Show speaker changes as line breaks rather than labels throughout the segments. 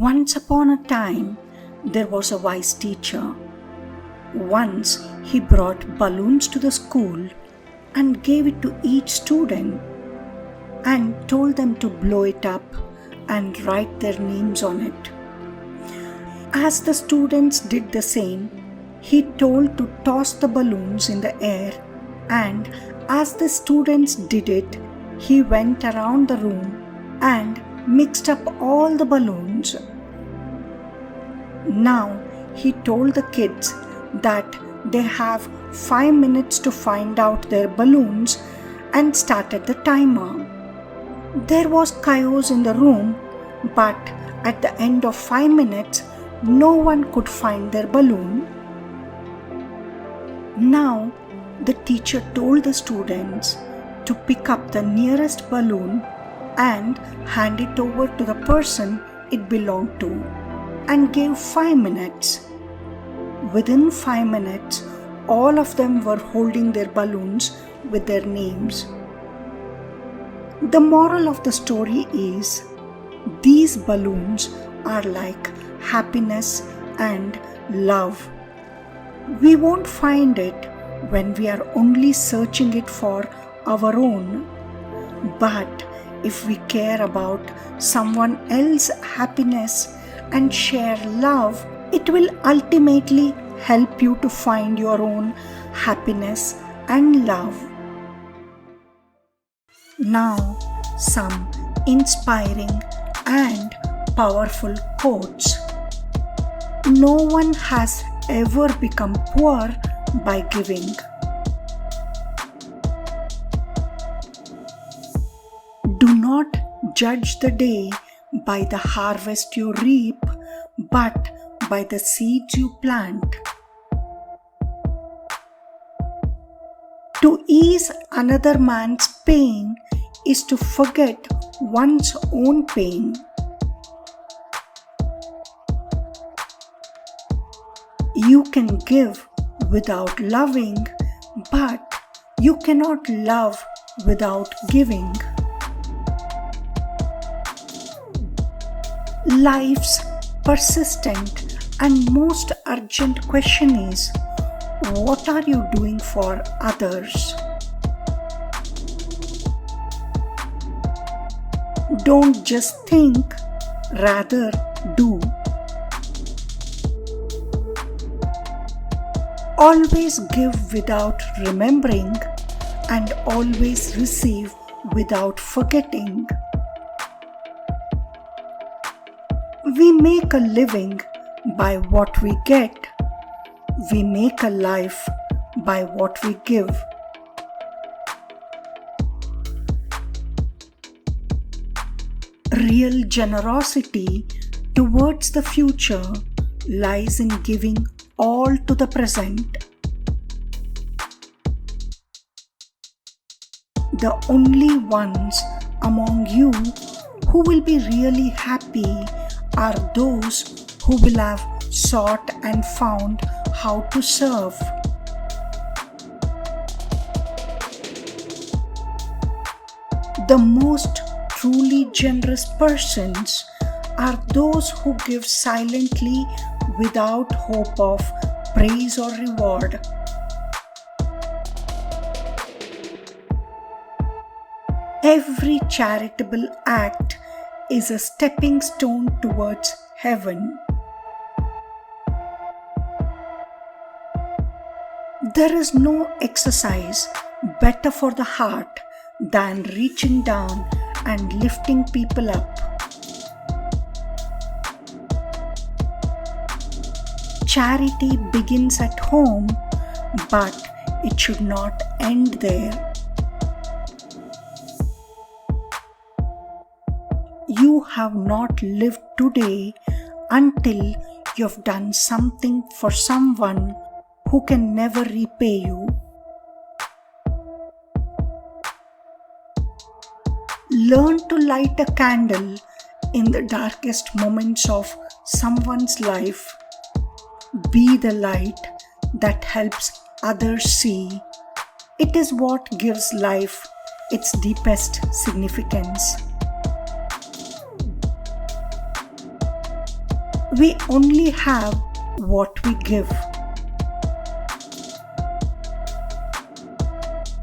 Once upon a time, there was a wise teacher. Once he brought balloons to the school and gave it to each student and told them to blow it up and write their names on it. As the students did the same, he told to toss the balloons in the air, and as the students did it, he went around the room and mixed up all the balloons. Now he told the kids that they have 5 minutes to find out their balloons and started the timer. There was chaos in the room, but at the end of 5 minutes, no one could find their balloon. Now the teacher told the students to pick up the nearest balloon and hand it over to the person it belonged to, and gave 5 minutes. Within 5 minutes, all of them were holding their balloons with their names. The moral of the story is, these balloons are like happiness and love. We won't find it when we are only searching it for our own. But if we care about someone else's happiness and share love, it will ultimately help you to find your own happiness and love. Now, some inspiring and powerful quotes. No one has ever become poor by giving. Do not judge the day by the harvest you reap, but by the seeds you plant. To ease another man's pain is to forget one's own pain. You can give without loving, but you cannot love without giving. Life's persistent and most urgent question is, what are you doing for others? Don't just think, rather do. Always give without remembering, and always receive without forgetting. We make a living by what we get. We make a life by what we give. Real generosity towards the future lies in giving all to the present. The only ones among you who will be really happy are those who will have sought and found how to serve. The most truly generous persons are those who give silently without hope of praise or reward. Every charitable act is a stepping stone towards heaven. There is no exercise better for the heart than reaching down and lifting people up. Charity begins at home, but it should not end there. You have not lived today until you have done something for someone who can never repay you. Learn to light a candle in the darkest moments of someone's life. Be the light that helps others see. It is what gives life its deepest significance. We only have what we give.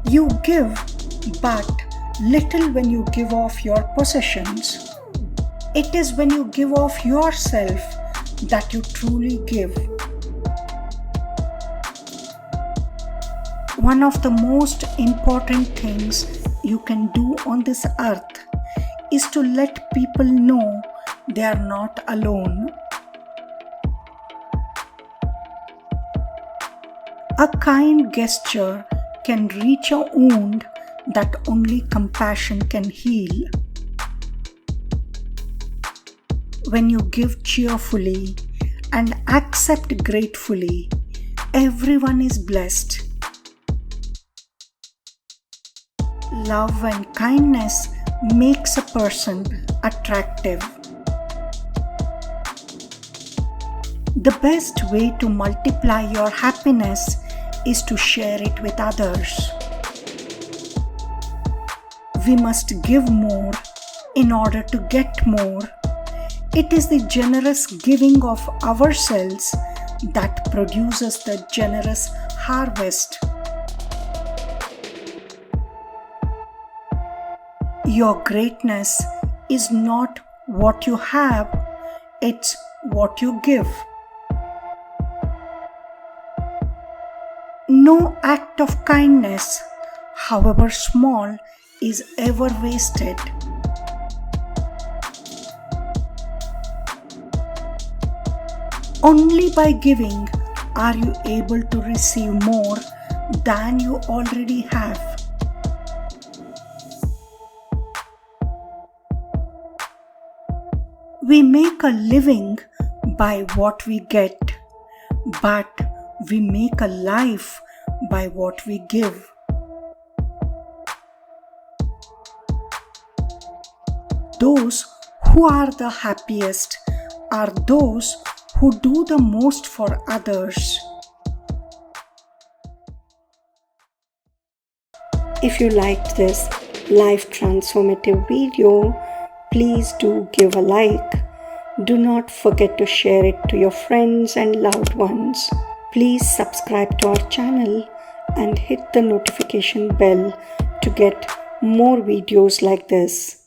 You give but little when you give off your possessions. It is when you give off yourself that you truly give. One of the most important things you can do on this earth is to let people know they are not alone. A kind gesture can reach a wound that only compassion can heal. When you give cheerfully and accept gratefully, everyone is blessed. Love and kindness makes a person attractive. The best way to multiply your happiness is to share it with others. We must give more in order to get more. It is the generous giving of ourselves that produces the generous harvest. Your greatness is not what you have, it's what you give. No act of kindness, however small, is ever wasted. Only by giving are you able to receive more than you already have. We make a living by what we get, but we make a life by what we give. Those who are the happiest are those who do the most for others. If you liked this life transformative video, please do give a like. Do not forget to share it to your friends and loved ones. Please subscribe to our channel and hit the notification bell to get more videos like this.